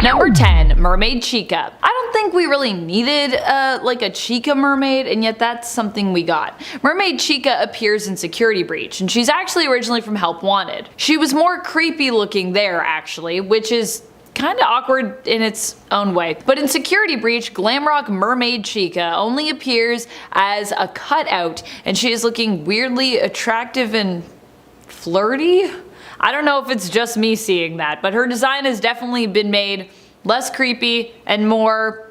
Number 10. Mermaid Chica. I don't think we really needed like a Chica mermaid, and yet that's something we got. Mermaid Chica appears in Security Breach, and she's actually originally from Help Wanted. She was more creepy looking there actually, which is kinda awkward in its own way. But in Security Breach, Glamrock Mermaid Chica only appears as a cutout, and she is looking weirdly attractive and flirty? I don't know if it's just me seeing that, but her design has definitely been made less creepy and more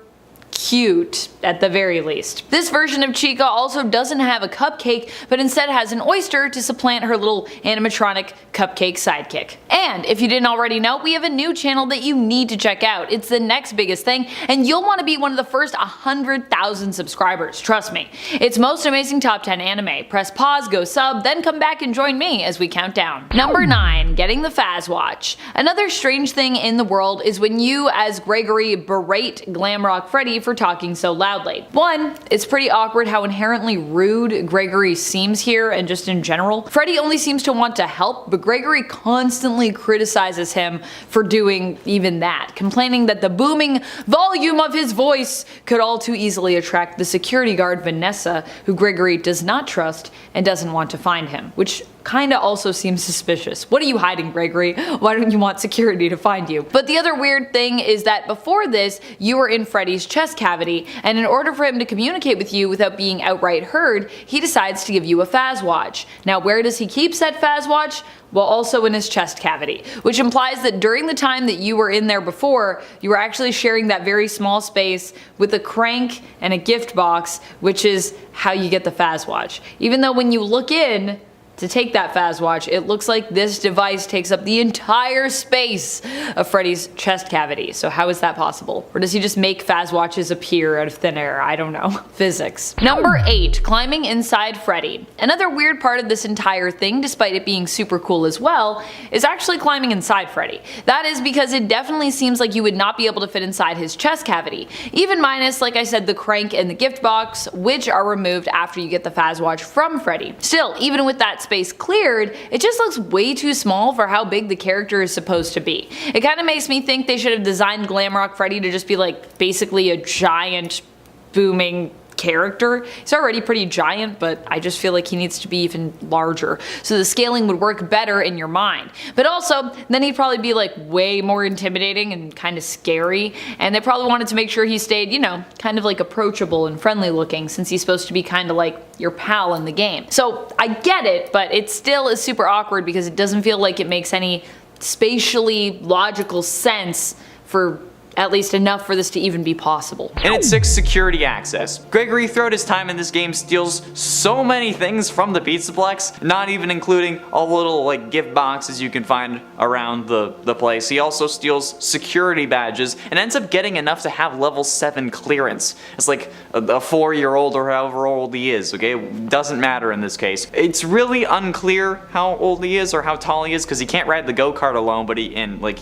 cute at the very least. This version of Chica also doesn't have a cupcake, but instead has an oyster to supplant her little animatronic cupcake sidekick. And if you didn't already know, we have a new channel that you need to check out. It's the next biggest thing, and you'll want to be one of the first 100,000 subscribers, trust me. It's Most Amazing Top 10 Anime. Press pause, go sub, then come back and join me as we count down. Number 9. Getting the Fazwatch. Another strange thing in the world is when you as Gregory berate Glamrock Freddy for talking so loudly. One, it's pretty awkward how inherently rude Gregory seems here and just in general. Freddy only seems to want to help, but Gregory constantly criticizes him for doing even that, complaining that the booming volume of his voice could all too easily attract the security guard Vanessa, who Gregory does not trust and doesn't want to find him, which kinda also seems suspicious. What are you hiding, Gregory? Why don't you want security to find you? But the other weird thing is that before this, you were in Freddy's chest cavity, and in order for him to communicate with you without being outright heard, he decides to give you a Fazwatch. Now where does he keep said Fazwatch? Well, also in his chest cavity, which implies that during the time that you were in there before, you were actually sharing that very small space with a crank and a gift box, which is how you get the Fazwatch. Even though when you look in to take that Fazwatch, it looks like this device takes up the entire space of Freddy's chest cavity. So how is that possible? Or does he just make Fazwatches appear out of thin air? I don't know. Physics. Number 8. Climbing inside Freddy. Another weird part of this entire thing, despite it being super cool as well, is actually climbing inside Freddy. That is because it definitely seems like you would not be able to fit inside his chest cavity, even minus, like I said, the crank and the gift box, which are removed after you get the Fazwatch from Freddy. Still, even with that space cleared, it just looks way too small for how big the character is supposed to be. It kind of makes me think they should have designed Glamrock Freddy to just be like basically a giant booming character. He's already pretty giant, but I just feel like he needs to be even larger, so the scaling would work better in your mind. But also, then he'd probably be like way more intimidating and kind of scary, and they probably wanted to make sure he stayed, you know, kind of like approachable and friendly looking, since he's supposed to be kind of like your pal in the game. So I get it, but it still is super awkward because it doesn't feel like it makes any spatially logical sense for at least enough for this to even be possible. And at 6, security access. Gregory throughout his time in this game steals so many things from the Pizzaplex, not even including all the little like gift boxes you can find around the place. He also steals security badges and ends up getting enough to have level 7 clearance. It's like a 4-year-old or however old he is, okay? It doesn't matter in this case. It's really unclear how old he is or how tall he is because he can't ride the go-kart alone, but he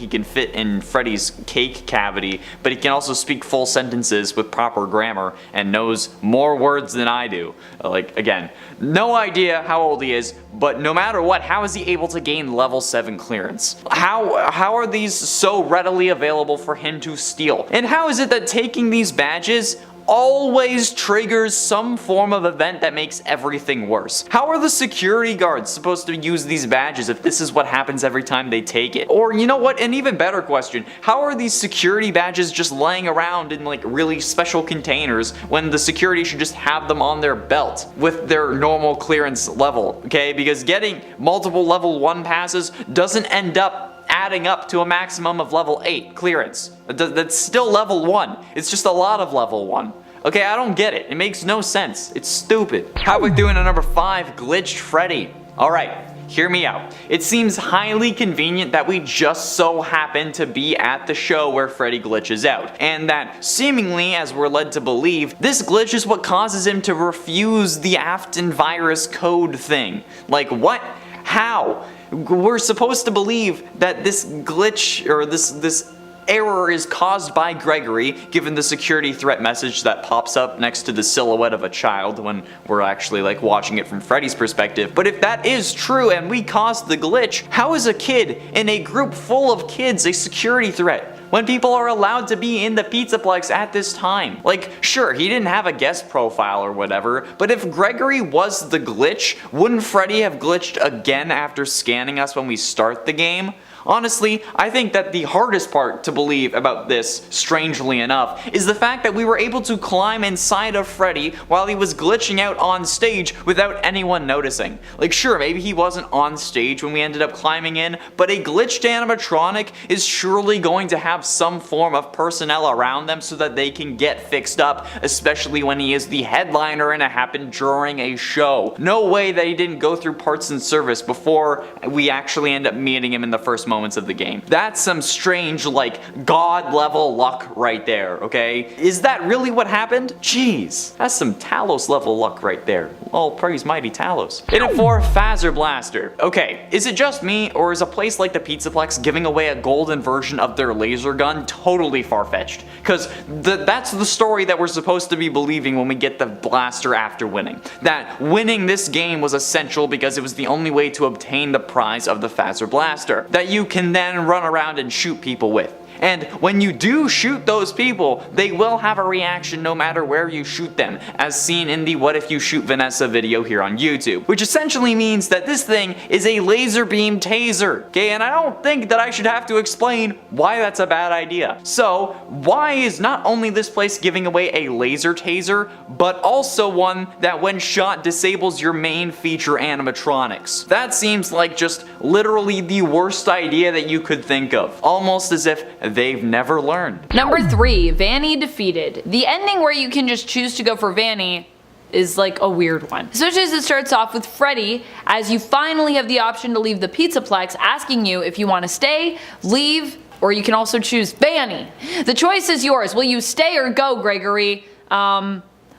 can fit in Freddy's cake cavity. But he can also speak full sentences with proper grammar and knows more words than I do. Like, again, no idea how old he is, but no matter what, how is he able to gain level 7 clearance? How are these so readily available for him to steal? And how is it that taking these badges always triggers some form of event that makes everything worse? How are the security guards supposed to use these badges if this is what happens every time they take it? Or you know what, an even better question, how are these security badges just laying around in like really special containers when the security should just have them on their belt with their normal clearance level, okay? Because getting multiple level 1 passes doesn't end up adding up to a maximum of level 8 clearance. That's still level 1. It's just a lot of level 1. Okay, I don't get it. It makes no sense. It's stupid. How are we doing at number 5? Glitched Freddy. Alright, hear me out. It seems highly convenient that we just so happen to be at the show where Freddy glitches out, and that seemingly, as we're led to believe, this glitch is what causes him to refuse the Afton virus code thing. Like what? How? We're supposed to believe that this glitch or this error is caused by Gregory, given the security threat message that pops up next to the silhouette of a child when we're actually like watching it from Freddy's perspective. But if that is true and we caused the glitch, how is a kid in a group full of kids a security threat? when people are allowed to be in the Pizzaplex at this time? Like, sure, he didn't have a guest profile or whatever, but if Gregory was the glitch, wouldn't Freddy have glitched again after scanning us when we start the game? Honestly, I think that the hardest part to believe about this, strangely enough, is the fact that we were able to climb inside of Freddy while he was glitching out on stage without anyone noticing. Like, sure, maybe he wasn't on stage when we ended up climbing in, but a glitched animatronic is surely going to have some form of personnel around them so that they can get fixed up, especially when he is the headliner and it happened during a show. No way that he didn't go through parts and service before we actually end up meeting him in the first moments of the game. That's some strange, like, god level luck right there, okay? Is that really what happened? Jeez, that's some Talos level luck right there. Oh, praise mighty Talos. In it for Phaser Blaster. Okay, is it just me, or is a place like the Pizzaplex giving away a golden version of their laser gun totally far-fetched? Because that's the story that we're supposed to be believing when we get the blaster after winning. That winning this game was essential because it was the only way to obtain the prize of the Phaser Blaster. That you can then run around and shoot people with. And when you do shoot those people, they will have a reaction no matter where you shoot them, as seen in the What If You Shoot Vanessa video here on YouTube. Which essentially means that this thing is a laser beam taser. Okay, and I don't think that I should have to explain why that's a bad idea. So, why is not only this place giving away a laser taser, but also one that when shot disables your main feature animatronics? That seems like just literally the worst idea that you could think of. Almost as if they've never learned. Number 3, Vanny defeated. The ending where you can just choose to go for Vanny is like a weird one. Especially as it starts off with Freddy, as you finally have the option to leave the Pizzaplex, asking you if you want to stay, leave, or you can also choose Vanny. The choice is yours. Will you stay or go, Gregory?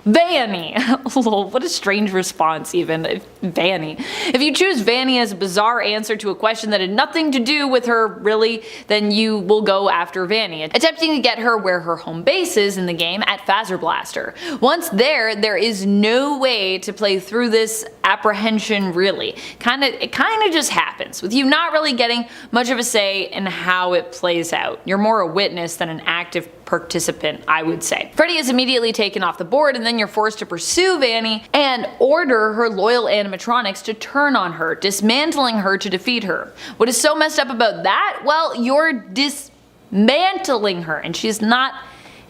Vanny. What a strange response even. Vanny. If you choose Vanny as a bizarre answer to a question that had nothing to do with her really, then you will go after Vanny, attempting to get her where her home base is in the game at Phaser Blaster. Once there is no way to play through this apprehension really. It kinda just happens, with you not really getting much of a say in how it plays out. You're more a witness than an active participant, I would say. Freddy is immediately taken off the board, and then you're forced to pursue Vanny and order her loyal animatronics to turn on her, dismantling her to defeat her. What is so messed up about that? Well, you're dismantling her, and she's not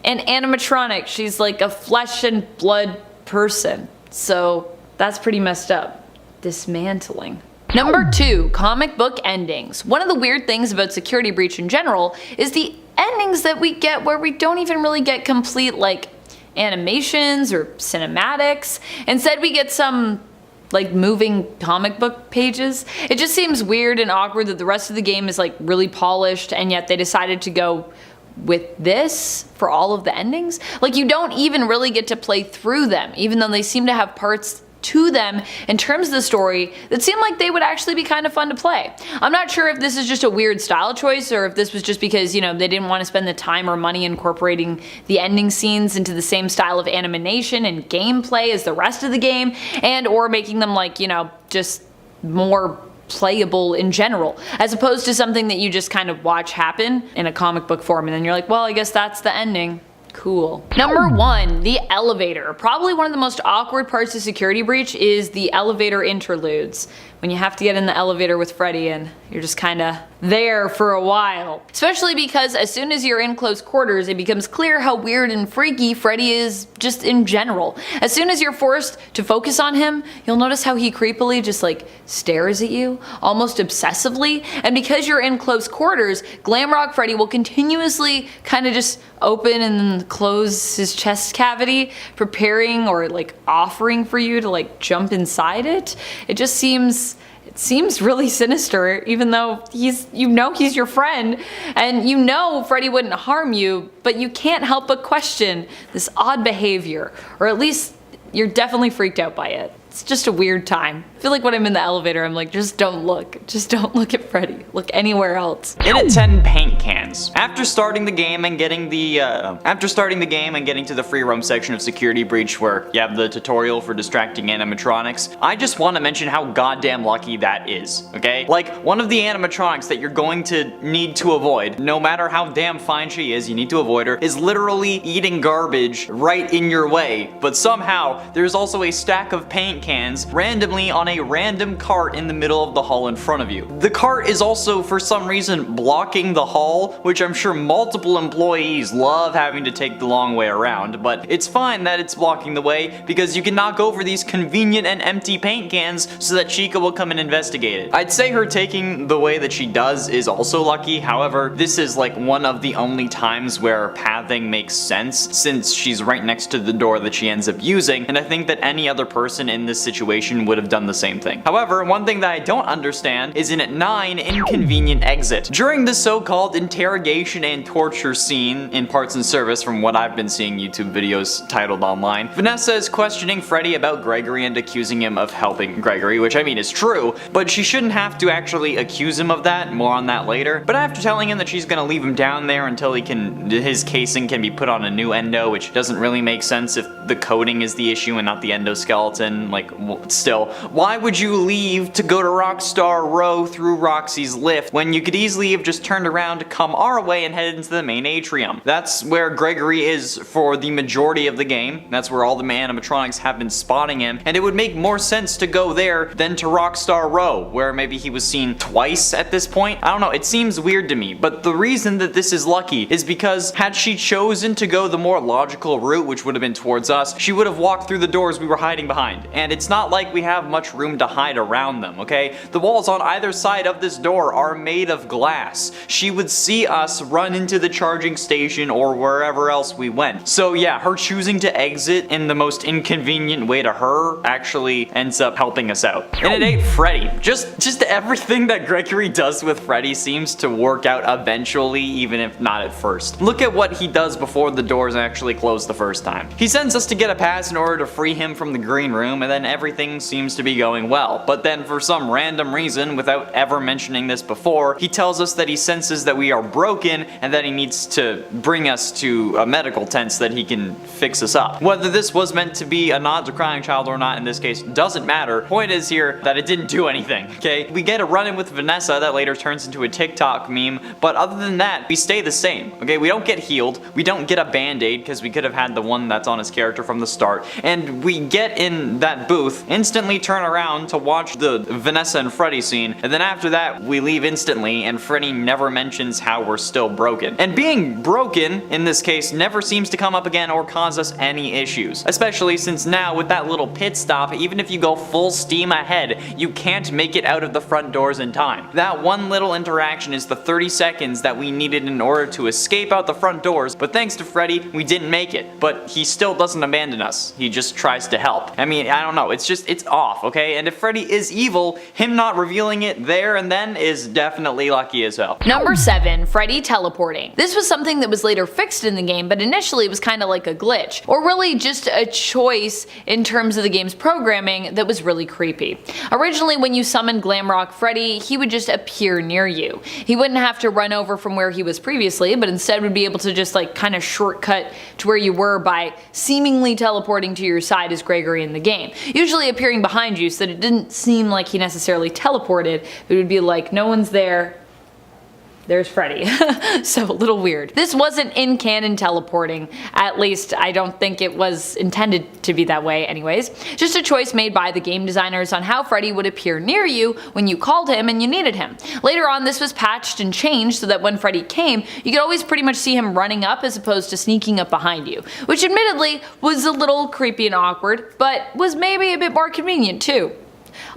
an animatronic. She's like a flesh and blood person. So that's pretty messed up. Dismantling. Number 2, comic book endings. One of the weird things about Security Breach in general is the endings that we get where we don't even really get complete like animations or cinematics. Instead we get some like moving comic book pages. It just seems weird and awkward that the rest of the game is like really polished and yet they decided to go with this for all of the endings. Like you don't even really get to play through them, even though they seem to have parts to them in terms of the story that seem like they would actually be kind of fun to play. I'm not sure if this is just a weird style choice or if this was just because, you know, they didn't want to spend the time or money incorporating the ending scenes into the same style of animation and gameplay as the rest of the game, and or making them like, you know, just more playable in general, as opposed to something that you just kind of watch happen in a comic book form and then you're like, well, I guess that's the ending. Cool. Number 1, the elevator. Probably one of the most awkward parts of Security Breach is the elevator interludes. When you have to get in the elevator with Freddy and you're just kinda there for a while. Especially because as soon as you're in close quarters, it becomes clear how weird and freaky Freddy is just in general. As soon as you're forced to focus on him, you'll notice how he creepily just like stares at you, almost obsessively. And because you're in close quarters, Glamrock Freddy will continuously kind of just open and then close his chest cavity, preparing or like offering for you to like jump inside it. It just seems really sinister, even though he's your friend and you know Freddy wouldn't harm you, but you can't help but question this odd behavior, or at least you're definitely freaked out by it. It's just a weird time. I feel like when I'm in the elevator, I'm like, just don't look. Just don't look at Freddy. Look anywhere else. In at 10 paint cans. After starting the game and getting to the free roam section of Security Breach where you have the tutorial for distracting animatronics, I just want to mention how goddamn lucky that is, okay? Like, one of the animatronics that you're going to need to avoid, no matter how damn fine she is, you need to avoid her, is literally eating garbage right in your way. But somehow, there's also a stack of paint cans randomly on a random cart in the middle of the hall in front of you. The cart is also, for some reason, blocking the hall, which I'm sure multiple employees love having to take the long way around, but it's fine that it's blocking the way because you can knock over these convenient and empty paint cans so that Chica will come and investigate it. I'd say her taking the way that she does is also lucky, however, this is like one of the only times where pathing makes sense since she's right next to the door that she ends up using, and I think that any other person in this situation would have done the same thing. However, one thing that I don't understand is in at 9, inconvenient exit. During the so-called interrogation and torture scene in Parts and Service, from what I've been seeing YouTube videos titled online, Vanessa is questioning Freddy about Gregory and accusing him of helping Gregory, which I mean is true, but she shouldn't have to actually accuse him of that, more on that later. But after telling him that she's gonna leave him down there until his casing can be put on a new endo, which doesn't really make sense if the coating is the issue and not the endoskeleton, like, still, why would you leave to go to Rockstar Row through Roxy's lift when you could easily have just turned around to come our way and head into the main atrium? That's where Gregory is for the majority of the game. That's where all the animatronics have been spotting him, and it would make more sense to go there than to Rockstar Row, where maybe he was seen twice at this point. I don't know, it seems weird to me, but the reason that this is lucky is because had she chosen to go the more logical route, which would have been towards us, she would have walked through the doors we were hiding behind, and it's not like we have much room to hide around them, okay? The walls on either side of this door are made of glass. She would see us run into the charging station or wherever else we went. So yeah, her choosing to exit in the most inconvenient way to her actually ends up helping us out. And at 8, Freddy. Just everything that Gregory does with Freddy seems to work out eventually, even if not at first. Look at what he does before the doors actually close the first time. He sends us to get a pass in order to free him from the green room, and then everything seems to be going well. But then for some random reason, without ever mentioning this before, he tells us that he senses that we are broken and that he needs to bring us to a medical tent so that he can fix us up. Whether this was meant to be a nod to Crying Child or not in this case doesn't matter. Point is here that it didn't do anything, okay? We get a run-in with Vanessa that later turns into a TikTok meme, but other than that, we stay the same, okay? We don't get healed, we don't get a band-aid because we could have had the one that's on his character from the start, and we get in that booth, instantly turn around to watch the Vanessa and Freddy scene, and then after that, we leave instantly, and Freddy never mentions how we're still broken. And being broken, in this case, never seems to come up again or cause us any issues. Especially since now, with that little pit stop, even if you go full steam ahead, you can't make it out of the front doors in time. That one little interaction is the 30 seconds that we needed in order to escape out the front doors, but thanks to Freddy, we didn't make it. But he still doesn't abandon us. He just tries to help. I mean, I don't know, it's off, okay? And if Freddy is evil, him not revealing it there and then is definitely lucky as hell. Number 7, Freddy teleporting. This was something that was later fixed in the game, but initially it was kind of like a glitch, or really just a choice in terms of the game's programming that was really creepy. Originally, when you summoned Glamrock Freddy, he would just appear near you. He wouldn't have to run over from where he was previously, but instead would be able to just like kind of shortcut to where you were by seemingly teleporting to your side as Gregory in the game. Usually appearing behind you so that it didn't seem like he necessarily teleported, it would be like no one's there, there's Freddy. So a little weird. This wasn't in canon teleporting, at least I don't think it was intended to be that way anyways. Just a choice made by the game designers on how Freddy would appear near you when you called him and you needed him. Later on this was patched and changed so that when Freddy came, you could always pretty much see him running up as opposed to sneaking up behind you, which admittedly was a little creepy and awkward, but was maybe a bit more convenient too.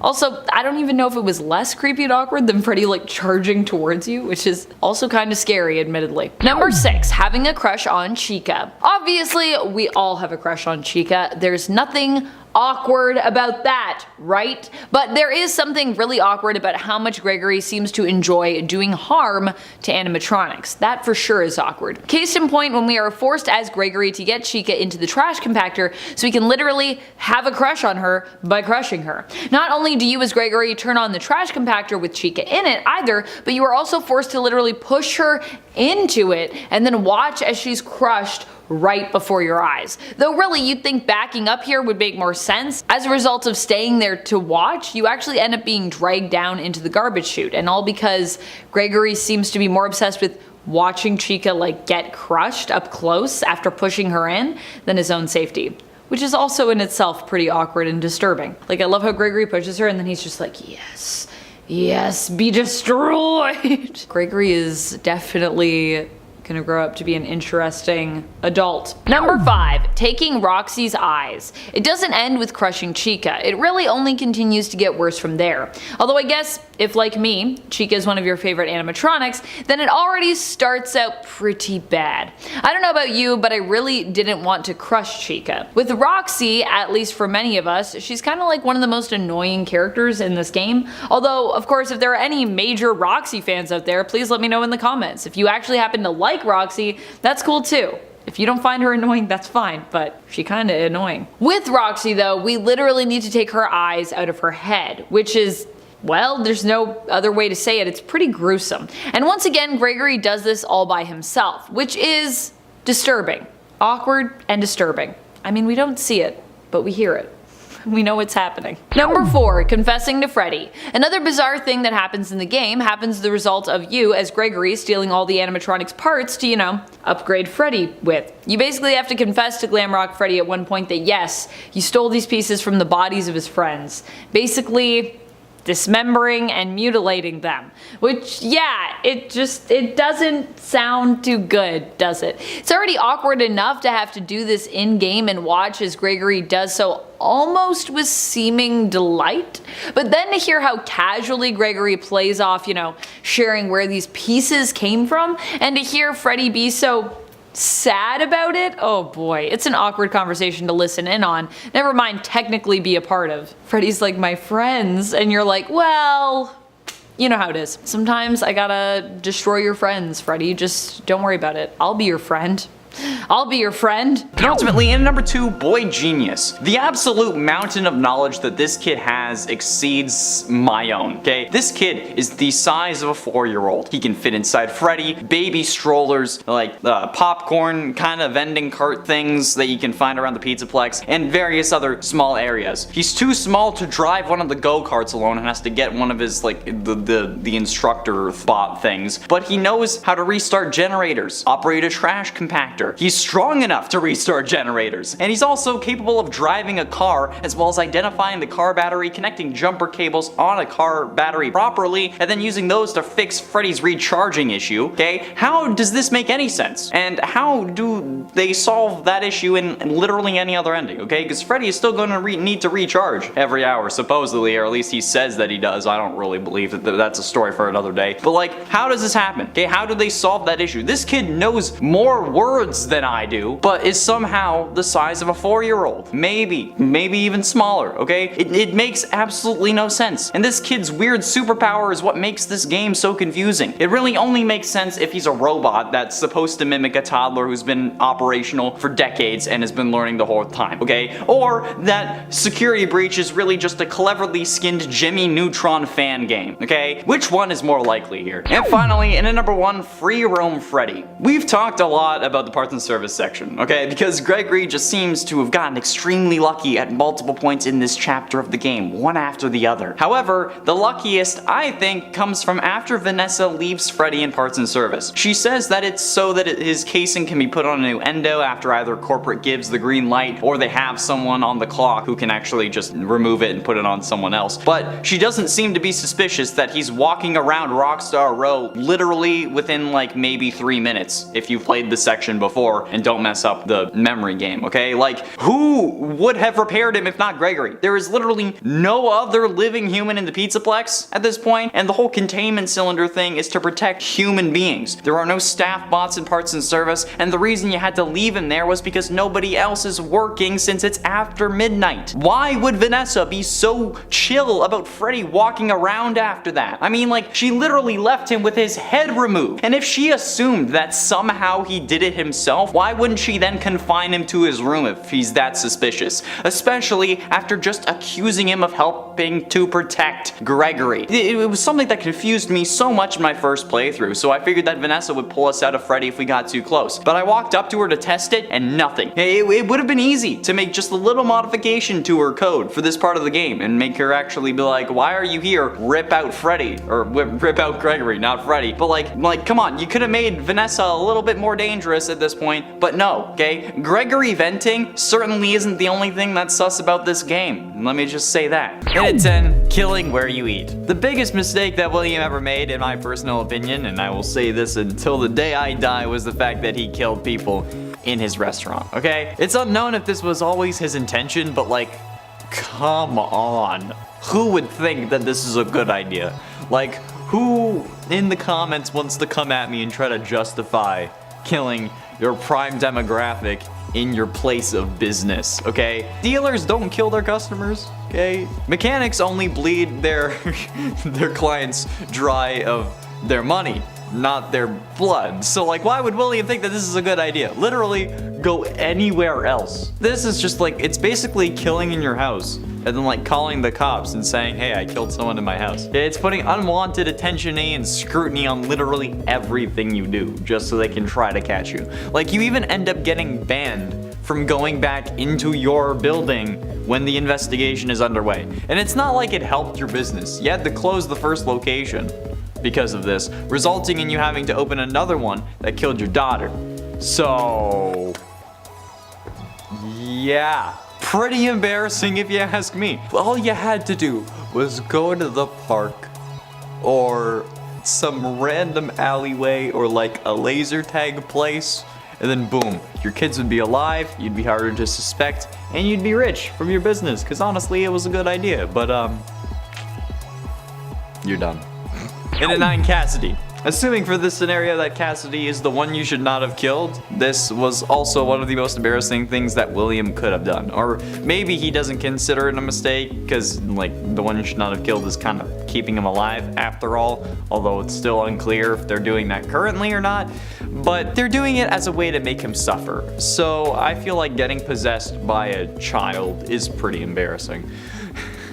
Also, I don't even know if it was less creepy and awkward than Freddy like charging towards you, which is also kind of scary admittedly. Number 6, having a crush on Chica. Obviously, we all have a crush on Chica. There's nothing awkward about that, right? But there is something really awkward about how much Gregory seems to enjoy doing harm to animatronics. That for sure is awkward. Case in point, when we are forced as Gregory to get Chica into the trash compactor so we can literally have a crush on her by crushing her. Not only do you as Gregory turn on the trash compactor with Chica in it either, but you are also forced to literally push her into it and then watch as she's crushed right before your eyes. Though really you'd think backing up here would make more sense. As a result of staying there to watch, you actually end up being dragged down into the garbage chute, and all because Gregory seems to be more obsessed with watching Chica like get crushed up close after pushing her in than his own safety. Which is also in itself pretty awkward and disturbing. Like, I love how Gregory pushes her and then he's just like, yes, yes, be destroyed. Gregory is definitely gonna grow up to be an interesting adult. Number 5, taking Roxy's eyes. It doesn't end with crushing Chica. It really only continues to get worse from there. Although I guess if, like me, Chica is one of your favorite animatronics, then it already starts out pretty bad. I don't know about you, but I really didn't want to crush Chica. With Roxy, at least for many of us, she's kind of like one of the most annoying characters in this game. Although, of course, if there are any major Roxy fans out there, please let me know in the comments. If you actually happen to like Roxy, that's cool too. If you don't find her annoying, that's fine, but she kinda annoying. With Roxy though, we literally need to take her eyes out of her head, which is, well, there's no other way to say it, it's pretty gruesome. And once again, Gregory does this all by himself, which is disturbing. Awkward and disturbing. I mean, we don't see it, but we hear it. We know what's happening. Number 4, confessing to Freddy. Another bizarre thing that happens in the game happens as the result of you as Gregory stealing all the animatronics parts to, you know, upgrade Freddy with. You basically have to confess to Glamrock Freddy at one point that yes, you stole these pieces from the bodies of his friends. Basically, dismembering and mutilating them. Which, yeah, it doesn't sound too good, does it? It's already awkward enough to have to do this in-game and watch as Gregory does so almost with seeming delight. But then to hear how casually Gregory plays off, you know, sharing where these pieces came from, and to hear Freddy be so sad about it, oh boy, it's an awkward conversation to listen in on, never mind technically be a part of. Freddy's like, my friends, and you're like, well, you know how it is. Sometimes I gotta destroy your friends, Freddy, just don't worry about it. I'll be your friend. I'll be your friend. And ultimately, in number 2, Boy Genius. The absolute mountain of knowledge that this kid has exceeds my own, okay? This kid is the size of a 4-year-old. He can fit inside Freddy, baby strollers, like popcorn kind of vending cart things that you can find around the Pizzaplex, and various other small areas. He's too small to drive one of the go-karts alone and has to get one of his, like, the instructor bot things. But he knows how to restart generators, operate a trash compactor. He's strong enough to restart generators, and he's also capable of driving a car as well as identifying the car battery, connecting jumper cables on a car battery properly, and then using those to fix Freddy's recharging issue, okay? How does this make any sense? And how do they solve that issue in literally any other ending, okay? Because Freddy is still going to need to recharge every hour, supposedly, or at least he says that he does. I don't really believe that that's a story for another day. But like, how does this happen? Okay, how do they solve that issue? This kid knows more words than I do, but is somehow the size of a 4-year-old. Maybe even smaller, okay? It makes absolutely no sense. And this kid's weird superpower is what makes this game so confusing. It really only makes sense if he's a robot that's supposed to mimic a toddler who's been operational for decades and has been learning the whole time, okay? Or that Security Breach is really just a cleverly skinned Jimmy Neutron fan game, okay? Which one is more likely here? And finally, in at number 1, Free Roam Freddy. We've talked a lot about the parts and service section, okay? Because Gregory just seems to have gotten extremely lucky at multiple points in this chapter of the game, one after the other. However, the luckiest, I think, comes from after Vanessa leaves Freddy in parts and service. She says that it's so that his casing can be put on a new endo after either corporate gives the green light or they have someone on the clock who can actually just remove it and put it on someone else. But she doesn't seem to be suspicious that he's walking around Rockstar Row literally within like maybe 3 minutes if you've played the section before. before and don't mess up the memory game, okay? Like, who would have repaired him if not Gregory? There is literally no other living human in the Pizzaplex at this point, and the whole containment cylinder thing is to protect human beings. There are no staff, bots, and parts and service, and the reason you had to leave him there was because nobody else is working since it's after midnight. Why would Vanessa be so chill about Freddy walking around after that? I mean, like, she literally left him with his head removed, and if she assumed that somehow he did it himself, why wouldn't she then confine him to his room if he's that suspicious? Especially after just accusing him of helping to protect Gregory. It was something that confused me so much in my first playthrough, so I figured that Vanessa would pull us out of Freddy if we got too close. But I walked up to her to test it, and nothing. It would have been easy to make just a little modification to her code for this part of the game and make her actually be like, why are you here? Rip out Freddy. Or rip out Gregory, not Freddy. But like, come on, you could have made Vanessa a little bit more dangerous at this point, but no, okay? Gregory venting certainly isn't the only thing that's sus about this game. Let me just say that. And 10, killing where you eat. The biggest mistake that William ever made, in my personal opinion, and I will say this until the day I die, was the fact that he killed people in his restaurant, okay? It's unknown if this was always his intention, but like, come on. Who would think that this is a good idea? Like, who in the comments wants to come at me and try to justify killing your prime demographic in your place of business, okay? Dealers don't kill their customers, okay? Mechanics only bleed their clients dry of their money, not their blood. So like, why would William think that this is a good idea? Literally, go anywhere else. This is just like, it's basically killing in your house and then like calling the cops and saying, hey, I killed someone in my house. It's putting unwanted attention and scrutiny on literally everything you do just so they can try to catch you. Like, you even end up getting banned from going back into your building when the investigation is underway. And it's not like it helped your business. You had to close the first location because of this, resulting in you having to open another one that killed your daughter. So, yeah, pretty embarrassing if you ask me. All you had to do was go to the park or some random alleyway or like a laser tag place, and then boom, your kids would be alive, you'd be harder to suspect, and you'd be rich from your business, because honestly it was a good idea, but you're done. And at 9, Cassidy. Assuming for this scenario that Cassidy is the one you should not have killed, this was also one of the most embarrassing things that William could have done. Or maybe he doesn't consider it a mistake, because like the one you should not have killed is kind of keeping him alive after all, although it's still unclear if they're doing that currently or not. But they're doing it as a way to make him suffer. So I feel like getting possessed by a child is pretty embarrassing.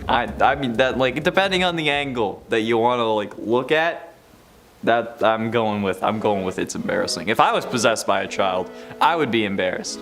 I mean, that, like, depending on the angle that you want to like look at, that I'm going with it's embarrassing. If I was possessed by a child, I would be embarrassed.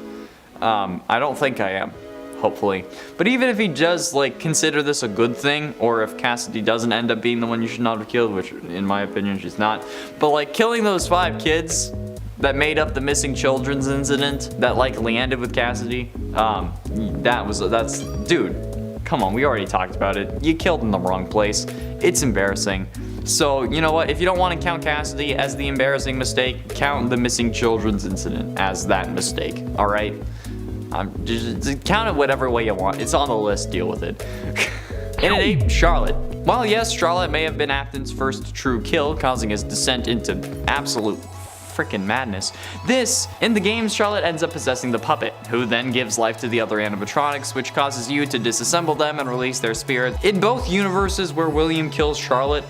I don't think I am, hopefully. But even if he does like consider this a good thing, or if Cassidy doesn't end up being the one you should not have killed, which in my opinion she's not, but like killing those 5 kids that made up the missing children's incident that likely ended with Cassidy, that's dude. Come on, we already talked about it. You killed in the wrong place. It's embarrassing. So, you know what? If you don't want to count Cassidy as the embarrassing mistake, count the missing children's incident as that mistake, alright? Just count it whatever way you want. It's on the list, deal with it. And at 8, Charlotte. While yes, Charlotte may have been Afton's first true kill, causing his descent into absolute freaking madness. In the games, Charlotte ends up possessing the puppet, who then gives life to the other animatronics, which causes you to disassemble them and release their spirit. In both universes where William kills Charlotte,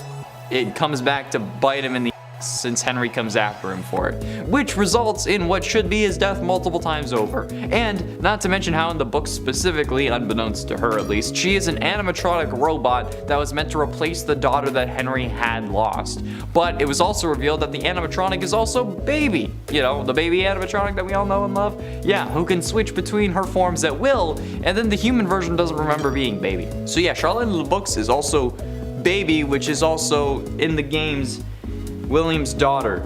it comes back to bite him in the ass since Henry comes after him for it, which results in what should be his death multiple times over. And not to mention how in the book specifically, unbeknownst to her at least, she is an animatronic robot that was meant to replace the daughter that Henry had lost. But it was also revealed that the animatronic is also Baby. You know, the baby animatronic that we all know and love? Yeah, who can switch between her forms at will, and then the human version doesn't remember being Baby. So yeah, Charlotte in the books is also Baby, which is also in the games William's daughter.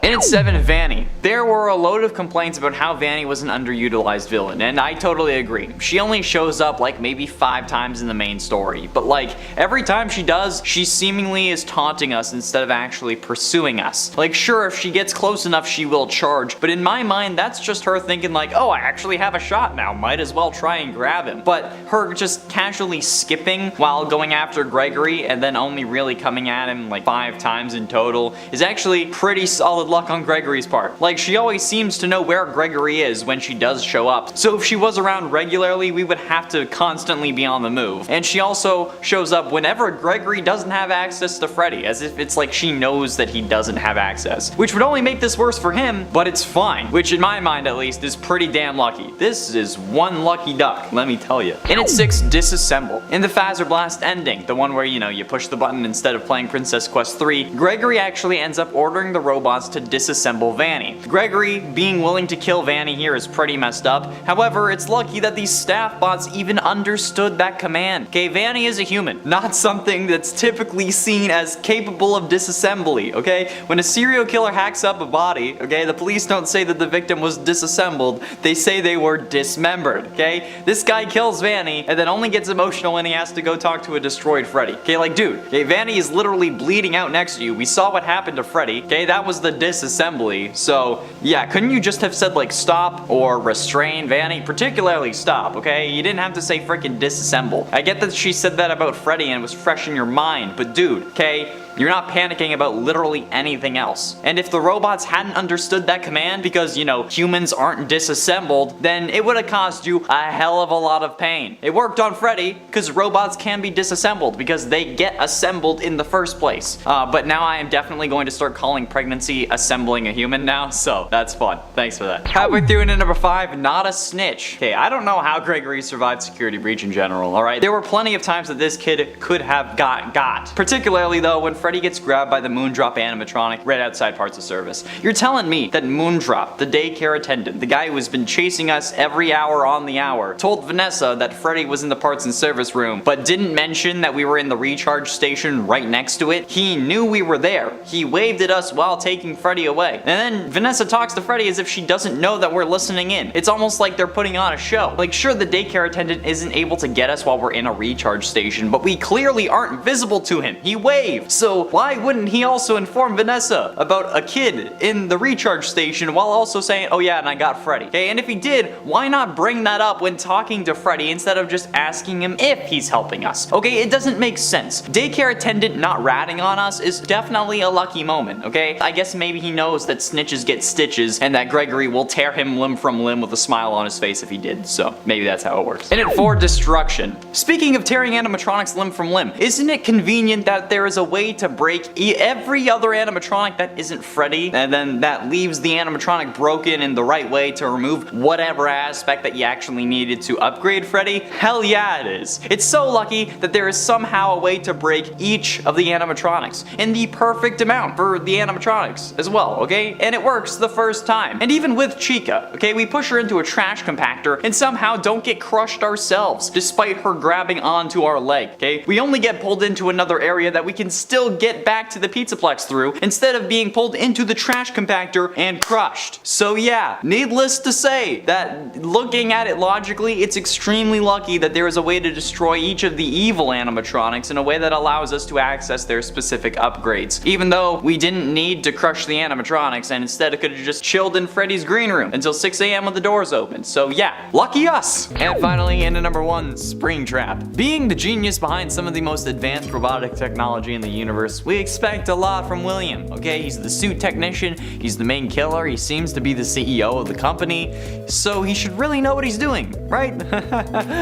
And at 7, Vanny. There were a load of complaints about how Vanny was an underutilized villain, and I totally agree. She only shows up like maybe 5 times in the main story, but like every time she does, she seemingly is taunting us instead of actually pursuing us. Like sure, if she gets close enough she will charge, but in my mind that's just her thinking like, oh, I actually have a shot now, might as well try and grab him. But her just casually skipping while going after Gregory and then only really coming at him like 5 times in total is actually pretty solid luck on Gregory's part. Like she always seems to know where Gregory is when she does show up, so if she was around regularly we would have to constantly be on the move. And she also shows up whenever Gregory doesn't have access to Freddy, as if it's like she knows that he doesn't have access, which would only make this worse for him, but it's fine, which in my mind at least is pretty damn lucky. This is one lucky duck, let me tell you. And at 6, Disassemble. In the Phaser Blast ending, the one where you push the button instead of playing Princess Quest 3, Gregory actually ends up ordering the robots to disassemble Vanny. Gregory being willing to kill Vanny here is pretty messed up. However, it's lucky that these staff bots even understood that command. Okay, Vanny is a human, not something that's typically seen as capable of disassembly, okay? When a serial killer hacks up a body, okay, the police don't say that the victim was disassembled, they say they were dismembered, okay? This guy kills Vanny and then only gets emotional when he has to go talk to a destroyed Freddy. Okay, like dude, okay, Vanny is literally bleeding out next to you. We saw what happened to Freddy, okay? That was the disassembly. So yeah, couldn't you just have said like stop or restrain Vanny? Particularly stop, okay? You didn't have to say freaking disassemble. I get that she said that about Freddy and it was fresh in your mind, but dude, okay? You're not panicking about literally anything else. And if the robots hadn't understood that command because, humans aren't disassembled, then it would have caused you a hell of a lot of pain. It worked on Freddy because robots can be disassembled because they get assembled in the first place. But now I am definitely going to start calling pregnancy assembling a human now, so that's fun. Thanks for that. Halfway through into number 5, Not a Snitch. Okay, I don't know how Gregory survived security breach in general, alright? There were plenty of times that this kid could have got. Particularly though when Freddy gets grabbed by the Moondrop animatronic right outside parts of service. You're telling me that Moondrop, the daycare attendant, the guy who has been chasing us every hour on the hour, told Vanessa that Freddy was in the parts and service room, but didn't mention that we were in the recharge station right next to it? He knew we were there. He waved at us while taking Freddy away. And then Vanessa talks to Freddy as if she doesn't know that we're listening in. It's almost like they're putting on a show. Like sure, the daycare attendant isn't able to get us while we're in a recharge station, but we clearly aren't visible to him. He waved. So why wouldn't he also inform Vanessa about a kid in the recharge station while also saying, oh yeah, and I got Freddy? Okay, and if he did, why not bring that up when talking to Freddy instead of just asking him if he's helping us? Okay, it doesn't make sense. Daycare attendant not ratting on us is definitely a lucky moment, okay? I guess maybe he knows that snitches get stitches and that Gregory will tear him limb from limb with a smile on his face if he did, so maybe that's how it works. And at 4, Destruction. Speaking of tearing animatronics limb from limb, isn't it convenient that there is a way to break every other animatronic that isn't Freddy, and then that leaves the animatronic broken in the right way to remove whatever aspect that you actually needed to upgrade Freddy? Hell yeah it is. It's so lucky that there is somehow a way to break each of the animatronics in the perfect amount for the animatronics as well, okay? And it works the first time. And even with Chica, okay, we push her into a trash compactor and somehow don't get crushed ourselves, despite her grabbing onto our leg, okay? We only get pulled into another area that we can still get back to the Pizzaplex through, instead of being pulled into the trash compactor and crushed. So yeah, needless to say that looking at it logically, it's extremely lucky that there is a way to destroy each of the evil animatronics in a way that allows us to access their specific upgrades. Even though we didn't need to crush the animatronics and instead it could have just chilled in Freddy's green room until 6 AM when the doors opened. So yeah, lucky us! And finally, into number 1, Springtrap. Being the genius behind some of the most advanced robotic technology in the universe, we expect a lot from William, okay? He's the suit technician, he's the main killer, he seems to be the CEO of the company, so he should really know what he's doing, right?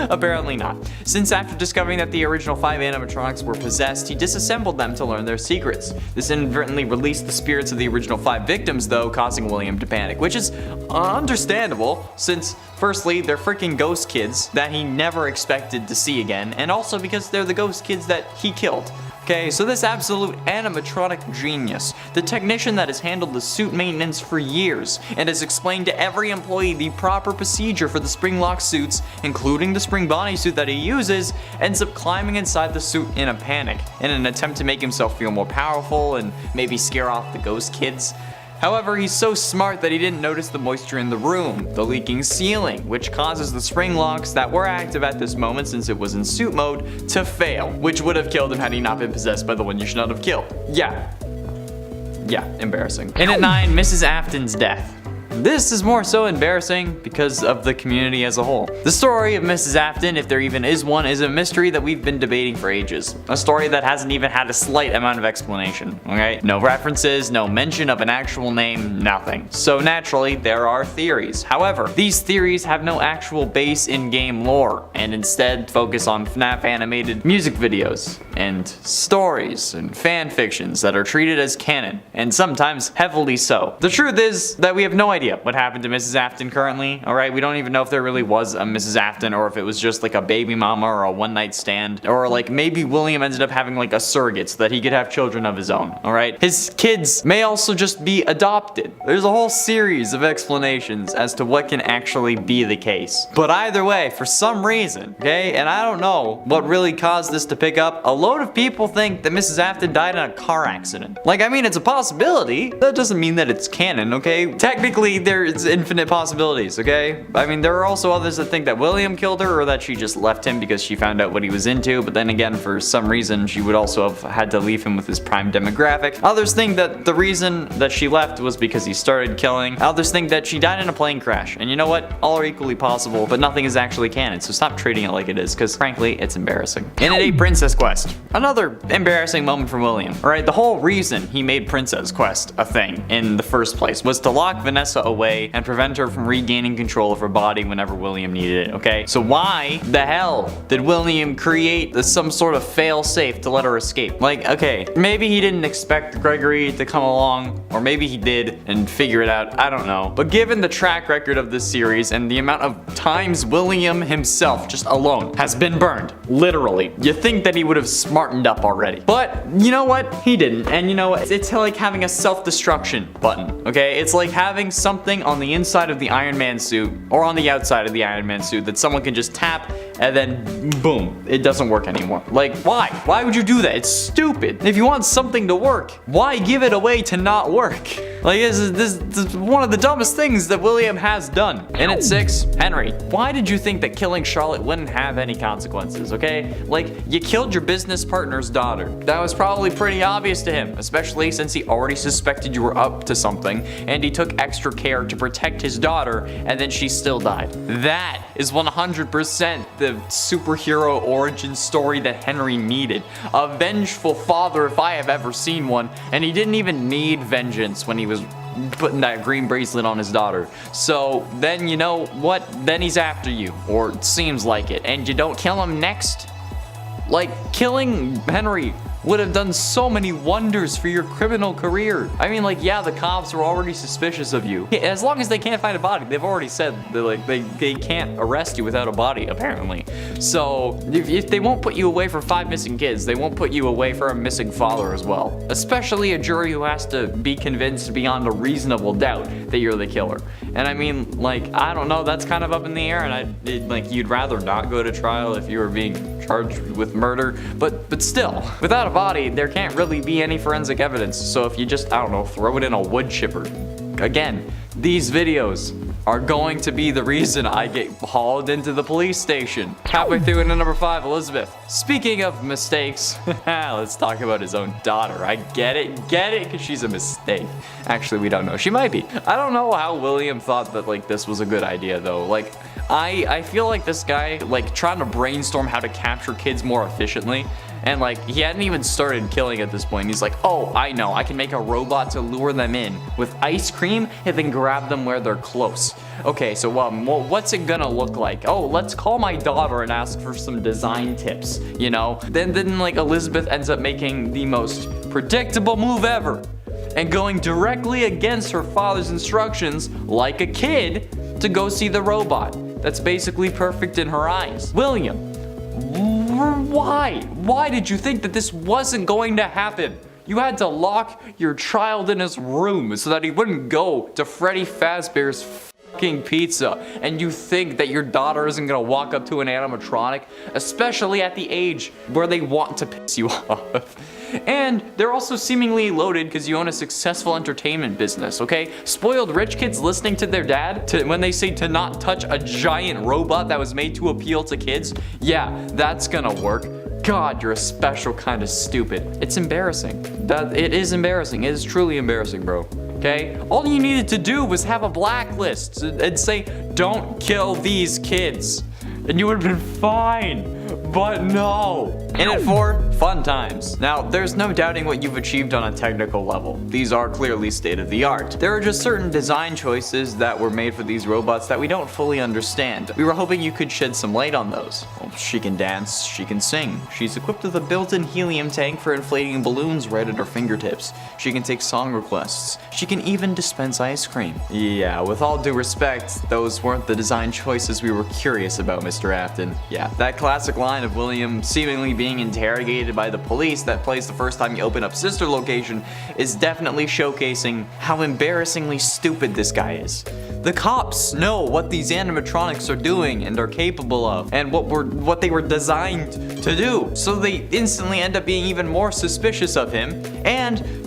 Apparently not. Since after discovering that the original 5 animatronics were possessed, he disassembled them to learn their secrets. This inadvertently released the spirits of the original 5 victims though, causing William to panic, which is understandable, since firstly, they're freaking ghost kids that he never expected to see again, and also because they're the ghost kids that he killed. Okay, so this absolute animatronic genius, the technician that has handled the suit maintenance for years and has explained to every employee the proper procedure for the spring lock suits, including the spring bodysuit that he uses, ends up climbing inside the suit in a panic, in an attempt to make himself feel more powerful and maybe scare off the ghost kids. However, he's so smart that he didn't notice the moisture in the room, the leaking ceiling, which causes the spring locks that were active at this moment since it was in suit mode to fail, which would have killed him had he not been possessed by the one you should not have killed. Yeah, embarrassing. And at 9, Mrs. Afton's death. This is more so embarrassing because of the community as a whole. The story of Mrs. Afton, if there even is one, is a mystery that we've been debating for ages. A story that hasn't even had a slight amount of explanation, okay? No references, no mention of an actual name, nothing. So naturally, there are theories. However, these theories have no actual base in game lore, and instead focus on FNAF animated music videos, and stories, and fan fictions that are treated as canon, and sometimes heavily so. The truth is that we have no idea what happened to Mrs. Afton currently, alright? We don't even know if there really was a Mrs. Afton or if it was just like a baby mama or a one night stand, or like maybe William ended up having like a surrogate so that he could have children of his own, alright? His kids may also just be adopted. There's a whole series of explanations as to what can actually be the case. But either way, for some reason, okay, and I don't know what really caused this to pick up, a load of people think that Mrs. Afton died in a car accident. Like, I mean, it's a possibility. That doesn't mean that it's canon, okay? Technically, there's infinite possibilities, okay? I mean, there are also others that think that William killed her or that she just left him because she found out what he was into, but then again, for some reason, she would also have had to leave him with his prime demographic. Others think that the reason that she left was because he started killing. Others think that she died in a plane crash. And you know what? All are equally possible, but nothing is actually canon, so stop treating it like it is, because frankly, it's embarrassing. And at 8, Princess Quest. Another embarrassing moment for William. Alright, the whole reason he made Princess Quest a thing in the first place was to lock Vanessa away and prevent her from regaining control of her body whenever William needed it, okay? So why the hell did William create some sort of fail-safe to let her escape? Like, okay, maybe he didn't expect Gregory to come along, or maybe he did and figure it out, I don't know. But given the track record of this series and the amount of times William himself, just alone, has been burned, literally, you think that he would have smartened up already. But you know what? He didn't. And you know what? It's like having a self-destruction button, okay? It's like having something on the inside of the Iron Man suit or on the outside of the Iron Man suit that someone can just tap and then boom, it doesn't work anymore. Like, why? Why would you do that? It's stupid. If you want something to work, why give it away to not work? Like, this is one of the dumbest things that William has done. And at 6, Henry. Why did you think that killing Charlotte wouldn't have any consequences, okay? Like, you killed your business partner's daughter. That was probably pretty obvious to him, especially since he already suspected you were up to something, and he took extra care to protect his daughter, and then she still died. That is 100% the superhero origin story that Henry needed. A vengeful father if I have ever seen one, and he didn't even need vengeance when he was putting that green bracelet on his daughter. So then you know what? Then he's after you, or it seems like it, and you don't kill him next? Like, killing Henry would have done so many wonders for your criminal career. I mean, like, yeah, the cops were already suspicious of you. As long as they can't find a body, they've already said that, like, they can't arrest you without a body, apparently. So if they won't put you away for 5 missing kids, they won't put you away for a missing father as well. Especially a jury who has to be convinced beyond a reasonable doubt that you're the killer. And I mean, like, I don't know, that's kind of up in the air, and like, you'd rather not go to trial if you were being charged with murder, but still, without a body, there can't really be any forensic evidence. So if you just, I don't know, throw it in a wood chipper. Again, these videos are going to be the reason I get hauled into the police station. Halfway through into number 5, Elizabeth. Speaking of mistakes, let's talk about his own daughter. I get it, because she's a mistake. Actually, we don't know. She might be. I don't know how William thought that, like, this was a good idea, though. Like, I feel like this guy, like, trying to brainstorm how to capture kids more efficiently. And like, he hadn't even started killing at this point. He's like, oh, I know, I can make a robot to lure them in with ice cream and then grab them where they're close. Okay, so well, what's it gonna look like? Oh, let's call my daughter and ask for some design tips, you know? Then like, Elizabeth ends up making the most predictable move ever and going directly against her father's instructions, like a kid, to go see the robot. That's basically perfect in her eyes. William, why? Why did you think that this wasn't going to happen? You had to lock your child in his room so that he wouldn't go to Freddy Fazbear's fucking pizza, and you think that your daughter isn't gonna walk up to an animatronic, especially at the age where they want to piss you off. And they're also seemingly loaded because you own a successful entertainment business, okay? Spoiled rich kids listening to their dad when they say to not touch a giant robot that was made to appeal to kids. Yeah, that's gonna work. God, you're a special kind of stupid. It's embarrassing. It is embarrassing. It is truly embarrassing, bro. Okay? All you needed to do was have a blacklist and say, don't kill these kids. And you would have been fine. But no. In it for fun times. Now, there's no doubting what you've achieved on a technical level. These are clearly state of the art. There are just certain design choices that were made for these robots that we don't fully understand. We were hoping you could shed some light on those. Well, she can dance, she can sing. She's equipped with a built-in helium tank for inflating balloons right at her fingertips. She can take song requests. She can even dispense ice cream. Yeah, with all due respect, those weren't the design choices we were curious about, Mr. Afton. Yeah, that classic line of William seemingly being interrogated by the police that plays the first time you open up Sister Location is definitely showcasing how embarrassingly stupid this guy is. The cops know what these animatronics are doing and are capable of, and what they were designed to do, so they instantly end up being even more suspicious of him. And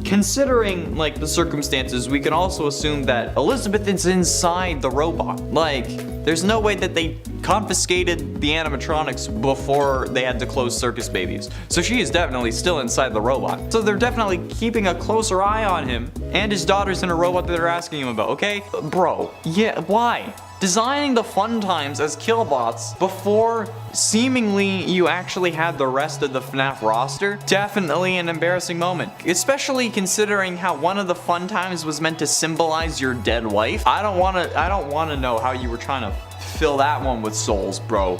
considering like the circumstances, we can also assume that Elizabeth is inside the robot. Like, there's no way that they confiscated the animatronics before they had to close Circus Babies. So she is definitely still inside the robot. So they're definitely keeping a closer eye on him, and his daughter's in a robot that they're asking him about, okay? Bro, yeah, why? Designing the fun times as killbots before seemingly you actually had the rest of the FNAF roster, definitely an embarrassing moment. Especially considering how one of the fun times was meant to symbolize your dead wife. I don't wanna know how you were trying to fill that one with souls, bro.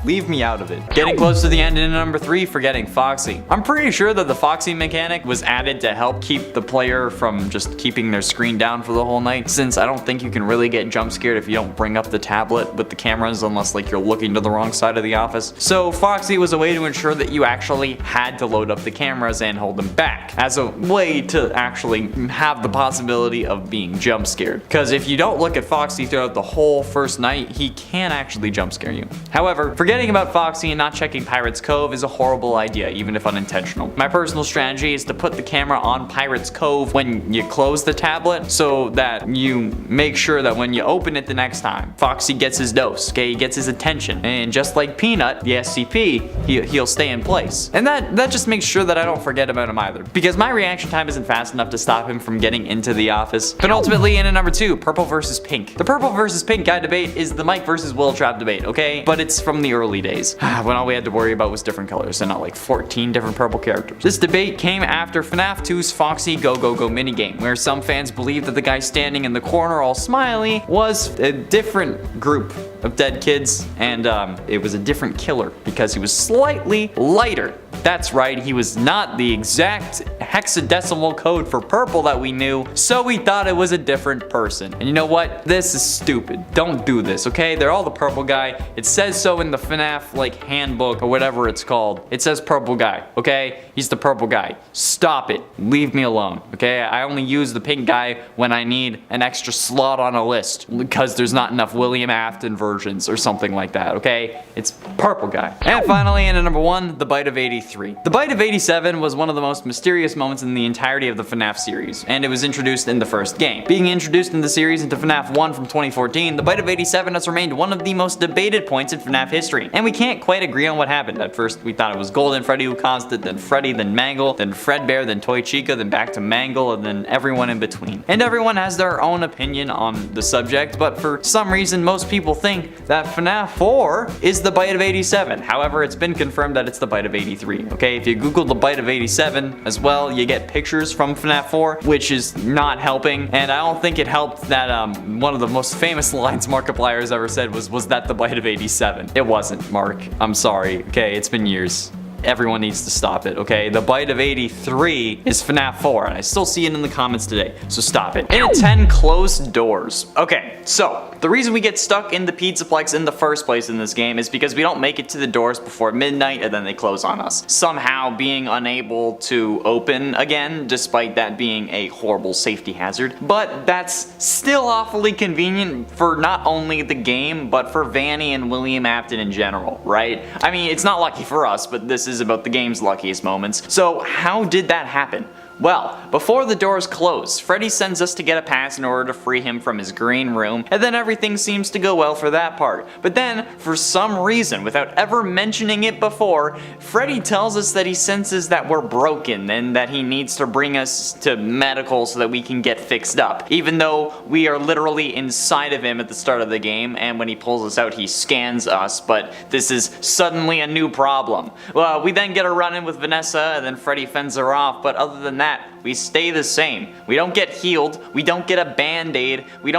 Leave me out of it. Getting close to the end in number 3, forgetting Foxy. I'm pretty sure that the Foxy mechanic was added to help keep the player from just keeping their screen down for the whole night, since I don't think you can really get jump scared if you don't bring up the tablet with the cameras unless like you're looking to the wrong side of the office. So Foxy was a way to ensure that you actually had to load up the cameras and hold them back as a way to actually have the possibility of being jump scared. Because if you don't look at Foxy throughout the whole first night, he can actually jump scare you. However, forgetting about Foxy and not checking Pirate's Cove is a horrible idea, even if unintentional. My personal strategy is to put the camera on Pirate's Cove when you close the tablet, so that you make sure that when you open it the next time, Foxy gets his dose, okay? He gets his attention. And just like Peanut, the SCP, he'll stay in place. And that just makes sure that I don't forget about him either, because my reaction time isn't fast enough to stop him from getting into the office. But ultimately, in at number 2, purple versus pink. The purple versus pink guy debate is the Mike versus Will Trap debate, okay? But it's from the early days, when all we had to worry about was different colors and not like 14 different purple characters. This debate came after FNAF 2's Foxy Go Go Go minigame, where some fans believed that the guy standing in the corner all smiley was a different group of dead kids, and it was a different killer because he was slightly lighter. That's right, he was not the exact hexadecimal code for purple that we knew, so we thought it was a different person. And you know what? This is stupid. Don't do this, okay? They're all the purple guy. It says so in the FNAF like handbook or whatever it's called. It says purple guy, okay? He's the purple guy. Stop it. Leave me alone, okay? I only use the pink guy when I need an extra slot on a list because there's not enough William Afton versions or something like that, okay? It's purple guy. And finally, in at number 1, the Bite of 83. The Bite of 87 was one of the most mysterious moments in the entirety of the FNAF series, and it was introduced in the first game. Being introduced in the series into FNAF 1 from 2014, the Bite of 87 has remained one of the most debated points in FNAF history, and we can't quite agree on what happened. At first, we thought it was Golden Freddy who caused it, then Freddy, then Mangle, then Fredbear, then Toy Chica, then back to Mangle, and then everyone in between. And everyone has their own opinion on the subject, but for some reason, most people think that FNAF 4 is the Bite of 87. However, it's been confirmed that it's the Bite of 83. Okay, if you Google the Bite of 87 as well, you get pictures from FNAF 4, which is not helping. And I don't think it helped that one of the most famous lines Markiplier has ever said was that the Bite of 87? It wasn't, Mark. I'm sorry. Okay, it's been years. Everyone needs to stop it, okay? The Bite of 83 is FNAF 4, and I still see it in the comments today, so stop it. In at 10, closed doors. Okay, so the reason we get stuck in the Pizzaplex in the first place in this game is because we don't make it to the doors before midnight and then they close on us, somehow being unable to open again, despite that being a horrible safety hazard. But that's still awfully convenient for not only the game, but for Vanny and William Afton in general, right? I mean, it's not lucky for us, but this is is about the game's luckiest moments. So how did that happen? Well, before the doors close, Freddy sends us to get a pass in order to free him from his green room, and then everything seems to go well for that part. But then, for some reason, without ever mentioning it before, Freddy tells us that he senses that we're broken and that he needs to bring us to medical so that we can get fixed up. Even though we are literally inside of him at the start of the game, and when he pulls us out he scans us, but this is suddenly a new problem. Well, we then get a run-in with Vanessa, and then Freddy fends her off, but other than that, we stay the same. We don't get healed, we don't get a band-aid, we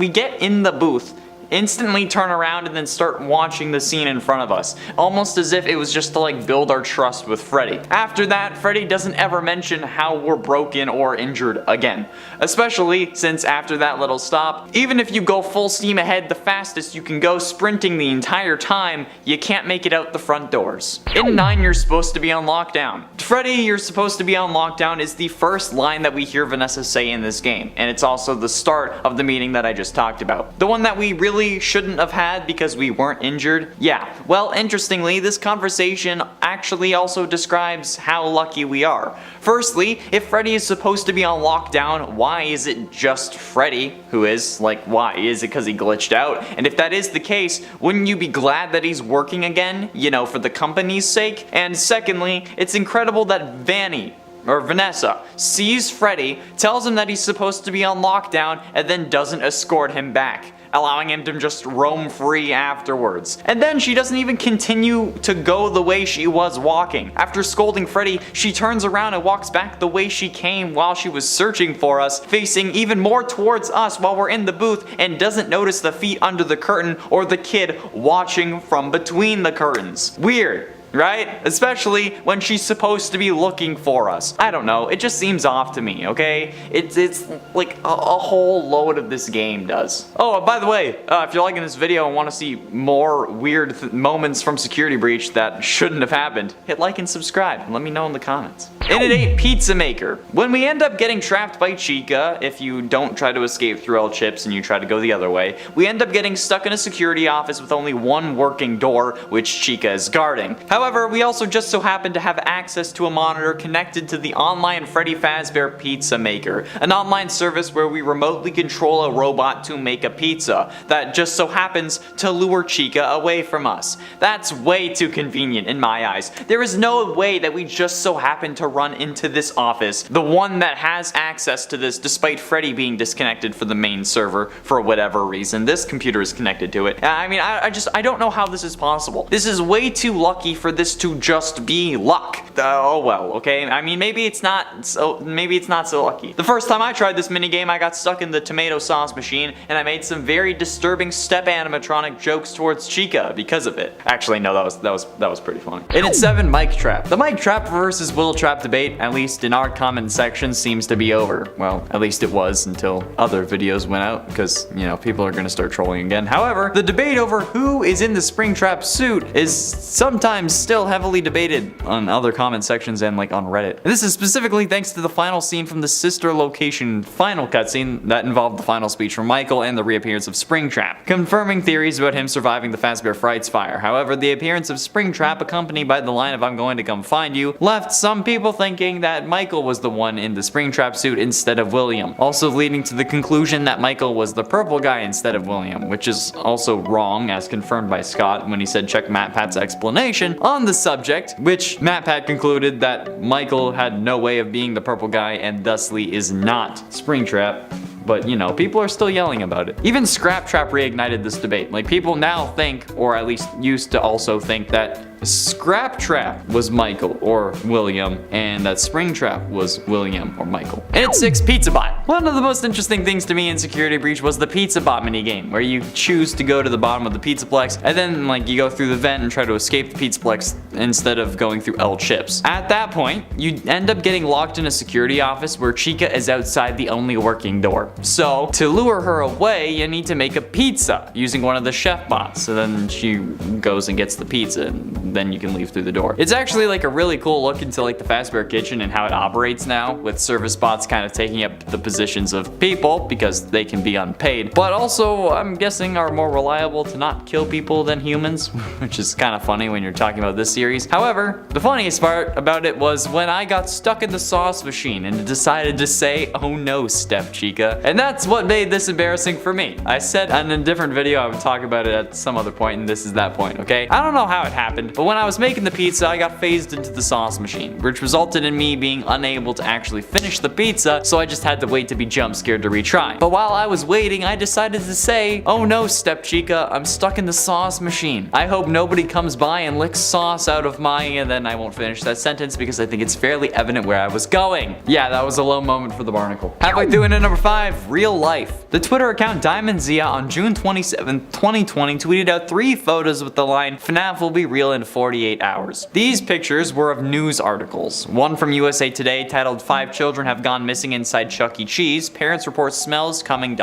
get in the booth, instantly turn around and then start watching the scene in front of us, almost as if it was just to like build our trust with Freddy. After that, Freddy doesn't ever mention how we're broken or injured again, especially since after that little stop, even if you go full steam ahead the fastest you can go sprinting the entire time, you can't make it out the front doors. In 9 you're supposed to be on lockdown. Freddy, you're supposed to be on lockdown is the first line that we hear Vanessa say in this game, and it's also the start of the meeting that I just talked about. The one that we really shouldn't have had because we weren't injured? Yeah, well, interestingly, this conversation actually also describes how lucky we are. Firstly, if Freddy is supposed to be on lockdown, why is it just Freddy who is? Like, why? Is it because he glitched out? And if that is the case, wouldn't you be glad that he's working again? You know, for the company's sake? And secondly, it's incredible that Vanessa sees Freddy, tells him that he's supposed to be on lockdown, and then doesn't escort him back, allowing him to just roam free afterwards. And then she doesn't even continue to go the way she was walking. After scolding Freddy, she turns around and walks back the way she came while she was searching for us, facing even more towards us while we're in the booth, and doesn't notice the feet under the curtain or the kid watching from between the curtains. Weird, right? Especially when she's supposed to be looking for us. I don't know, it just seems off to me, okay? It's like a whole load of this game does. Oh, by the way, if you're liking this video and want to see more weird moments from Security Breach that shouldn't have happened, hit like and subscribe and let me know in the comments. In at 8, Pizza Maker. When we end up getting trapped by Chica, if you don't try to escape through all chips and you try to go the other way, we end up getting stuck in a security office with only one working door, which Chica is guarding. However, we also just so happen to have access to a monitor connected to the online Freddy Fazbear Pizza Maker, an online service where we remotely control a robot to make a pizza that just so happens to lure Chica away from us. That's way too convenient in my eyes. There is no way that we just so happen to run into this office, the one that has access to this despite Freddy being disconnected for the main server for whatever reason. This computer is connected to it. I mean, I don't know how this is possible. This is way too lucky for this to just be luck. Oh well, okay? I mean, maybe it's not so lucky. The first time I tried this minigame, I got stuck in the tomato sauce machine, and I made some very disturbing step animatronic jokes towards Chica because of it. Actually, no, that was pretty funny. In at 7, Mic Trap. The Mic Trap versus Will Trap debate, at least in our comment section, seems to be over. Well, at least it was until other videos went out, because, you know, people are gonna start trolling again. However, the debate over who is in the Springtrap suit is sometimes still heavily debated on other comment sections and like on Reddit. And this is specifically thanks to the final scene from the sister location final cutscene that involved the final speech from Michael and the reappearance of Springtrap, confirming theories about him surviving the Fazbear Frights fire. However, the appearance of Springtrap, accompanied by the line of "I'm going to come find you," left some people thinking that Michael was the one in the Springtrap suit instead of William, also leading to the conclusion that Michael was the purple guy instead of William, which is also wrong, as confirmed by Scott when he said check MatPat's explanation on the subject, which MatPat concluded that Michael had no way of being the purple guy and thusly is not Springtrap. But, you know, people are still yelling about it. Even Scraptrap reignited this debate. Like, people now think, or at least used to also think, that Scraptrap was Michael or William, and that Springtrap was William or Michael. And at 6, Pizza Bot. One of the most interesting things to me in Security Breach was the Pizza Bot minigame, where you choose to go to the bottom of the Pizzaplex, and then like you go through the vent and try to escape the Pizzaplex instead of going through L chips. At that point, you end up getting locked in a security office where Chica is outside the only working door. So, to lure her away, you need to make a pizza using one of the chef bots. So then she goes and gets the pizza, and then you can leave through the door. It's actually like a really cool look into like the Fazbear Kitchen and how it operates now, with service bots kind of taking up the position positions of people because they can be unpaid, but also I'm guessing are more reliable to not kill people than humans, which is kind of funny when you're talking about this series. However, the funniest part about it was when I got stuck in the sauce machine and decided to say, "Oh no, Steph Chica," and that's what made this embarrassing for me. I said in a different video I would talk about it at some other point, and this is that point, okay? I don't know how it happened, but when I was making the pizza, I got phased into the sauce machine, which resulted in me being unable to actually finish the pizza, so I just had to wait to be jump scared to retry. But while I was waiting, I decided to say, "Oh no, Step Chica, I'm stuck in the sauce machine. I hope nobody comes by and licks sauce out of my," and then I won't finish that sentence because I think it's fairly evident where I was going. Yeah, that was a low moment for the barnacle. Halfway through into number 5, real life. The Twitter account Diamond Zia on June 27, 2020 tweeted out 3 photos with the line, "FNAF will be real in 48 hours." These pictures were of news articles. One from USA Today titled, "5 children have gone missing inside Chuck E. Cheese. Parents report smells coming ...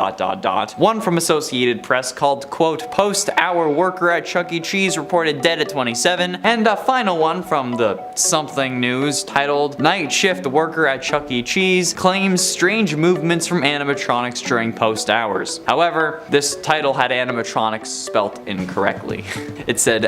One from Associated Press called, quote, "Post-hour worker at Chuck E. Cheese reported dead at 27. And a final one from the Something News titled, "Night shift worker at Chuck E. Cheese claims strange movements from animatronics during post-hours." However, this title had animatronics spelt incorrectly. It said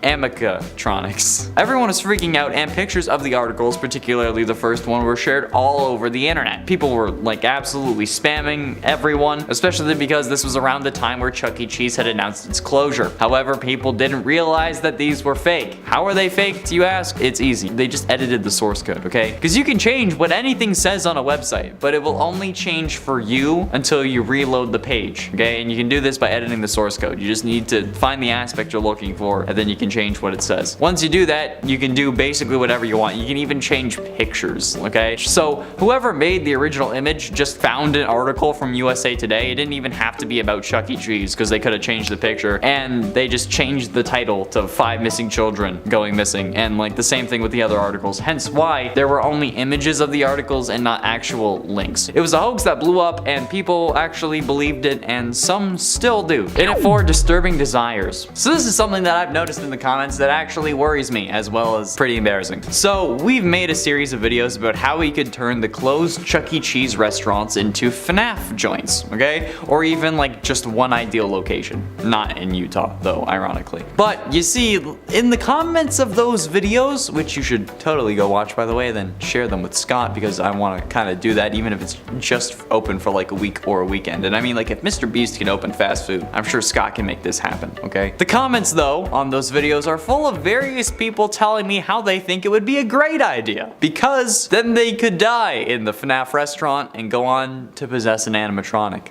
Amicatronics. Everyone was freaking out, and pictures of the articles, particularly the first one, were shared all over the internet. People were like absolutely spamming everyone, especially because this was around the time where Chuck E. Cheese had announced its closure. However, people didn't realize that these were fake. How are they fake, do you ask? It's easy. They just edited the source code, okay? Because you can change what anything says on a website, but it will only change for you until you reload the page, okay? And you can do this by editing the source code. You just need to find the aspect you're looking for, and then you can change what it says. Once you do that, you can do basically whatever you want. You can even change pictures, okay? So whoever made the original image just found an article from USA Today. It didn't even have to be about Chuck E. Cheese because they could have changed the picture, and they just changed the title to 5 missing children going missing, and like the same thing with the other articles, hence why there were only images of the articles and not actual links. It was a hoax that blew up, and people actually believed it, and some still do. In it for disturbing desires. So this is something that I've noticed in the comments that actually worries me, as well as pretty embarrassing. So we've made a series of videos about how we could turn the closed Chuck E. Cheese restaurants into FNAF joints, okay? Or even like just one ideal location. Not in Utah, though, ironically. But you see, in the comments of those videos, which you should totally go watch, by the way, then share them with Scott, because I want to kind of do that even if it's just open for like a week or a weekend. And I mean, like, if Mr. Beast can open fast food, I'm sure Scott can make this happen, okay? The comments, though, on those videos are full of various people telling me how they think it would be a great idea, because then they could die in the FNAF restaurant and go on to possess an animatronic.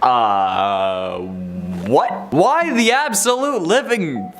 What? Why the absolute living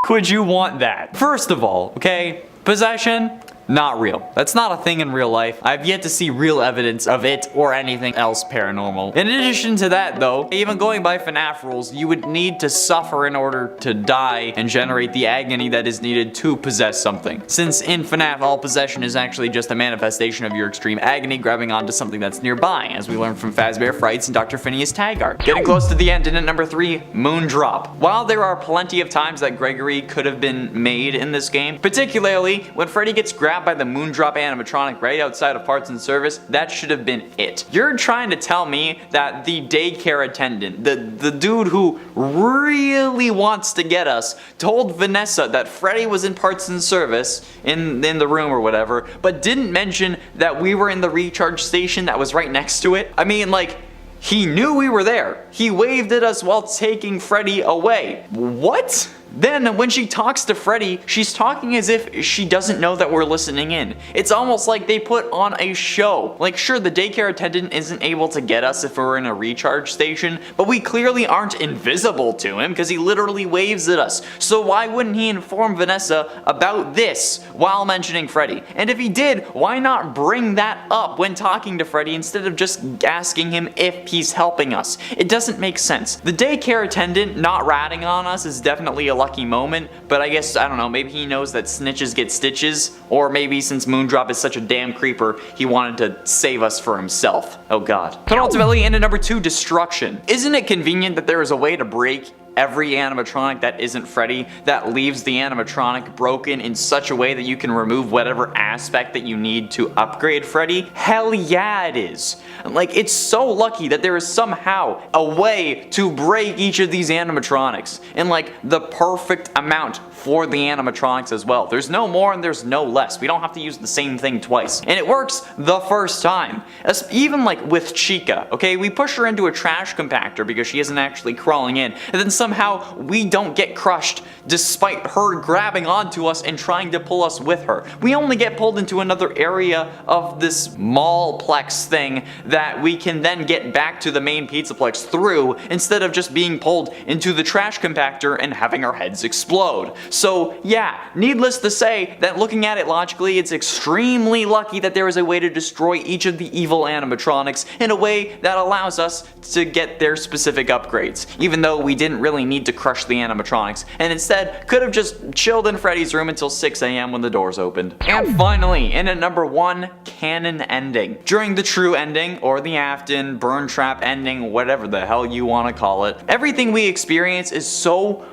would you want that? First of all, okay, possession, not real. That's not a thing in real life. I've yet to see real evidence of it or anything else paranormal. In addition to that, though, even going by FNAF rules, you would need to suffer in order to die and generate the agony that is needed to possess something. Since in FNAF, all possession is actually just a manifestation of your extreme agony grabbing onto something that's nearby, as we learned from Fazbear Frights and Dr. Phineas Taggart. Getting close to the end, and at number 3, Moondrop. While there are plenty of times that Gregory could have been made in this game, particularly when Freddy gets grabbed by the Moondrop animatronic right outside of Parts and Service, that should have been it. You're trying to tell me that the daycare attendant, the dude who really wants to get us, told Vanessa that Freddy was in Parts and Service in the room or whatever, but didn't mention that we were in the recharge station that was right next to it? I mean, like, he knew we were there. He waved at us while taking Freddy away. What? Then, when she talks to Freddy, she's talking as if she doesn't know that we're listening in. It's almost like they put on a show. Like, sure, the daycare attendant isn't able to get us if we're in a recharge station, but we clearly aren't invisible to him because he literally waves at us. So why wouldn't he inform Vanessa about this while mentioning Freddy? And if he did, why not bring that up when talking to Freddy instead of just asking him if he's helping us? It doesn't make sense. The daycare attendant not ratting on us is definitely a lucky moment, but I guess, I don't know, maybe he knows that snitches get stitches, or maybe since Moondrop is such a damn creeper, he wanted to save us for himself. Oh god. But ultimately, into number 2, destruction. Isn't it convenient that there is a way to break every animatronic that isn't Freddy that leaves the animatronic broken in such a way that you can remove whatever aspect that you need to upgrade Freddy? Hell yeah it is. Like, it's so lucky that there is somehow a way to break each of these animatronics in like the perfect amount for the animatronics as well. There's no more and there's no less. We don't have to use the same thing twice. And it works the first time. Even like with Chica, okay? We push her into a trash compactor because she isn't actually crawling in, and then somehow we don't get crushed despite her grabbing onto us and trying to pull us with her. We only get pulled into another area of this mallplex thing that we can then get back to the main pizzaplex through, instead of just being pulled into the trash compactor and having our heads explode. So yeah, needless to say that looking at it logically, it's extremely lucky that there is a way to destroy each of the evil animatronics in a way that allows us to get their specific upgrades, even though we didn't really need to crush the animatronics, and instead could have just chilled in Freddy's room until 6 AM when the doors opened. And finally, in at number 1, canon ending. During the true ending, or the Afton, burn trap ending, whatever the hell you want to call it, everything we experience is so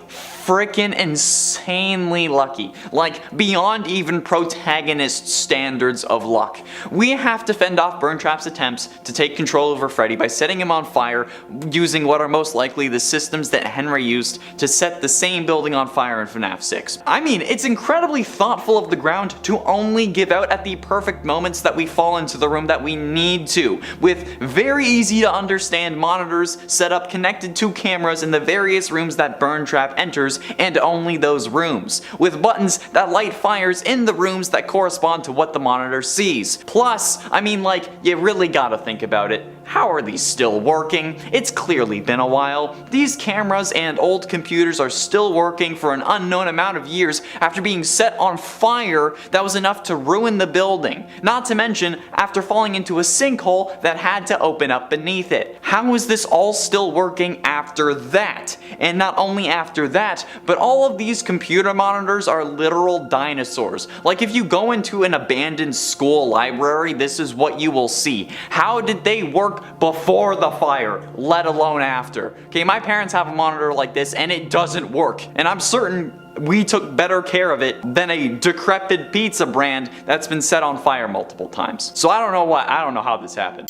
freaking insanely lucky, like beyond even protagonist standards of luck. We have to fend off Burn Trap's attempts to take control over Freddy by setting him on fire using what are most likely the systems that Henry used to set the same building on fire in FNAF 6. I mean, it's incredibly thoughtful of the ground to only give out at the perfect moments that we fall into the room that we need to, with very easy to understand monitors set up connected to cameras in the various rooms that Burn Trap enters, and only those rooms, with buttons that light fires in the rooms that correspond to what the monitor sees. Plus, I mean, like, you really gotta think about it. How are these still working? It's clearly been a while. These cameras and old computers are still working for an unknown amount of years after being set on fire that was enough to ruin the building. Not to mention after falling into a sinkhole that had to open up beneath it. How is this all still working after that? And not only after that, but all of these computer monitors are literal dinosaurs. Like, if you go into an abandoned school library, this is what you will see. How did they work before the fire, let alone after? Okay, my parents have a monitor like this and it doesn't work, and I'm certain we took better care of it than a decrepit pizza brand that's been set on fire multiple times. So I don't know how this happened.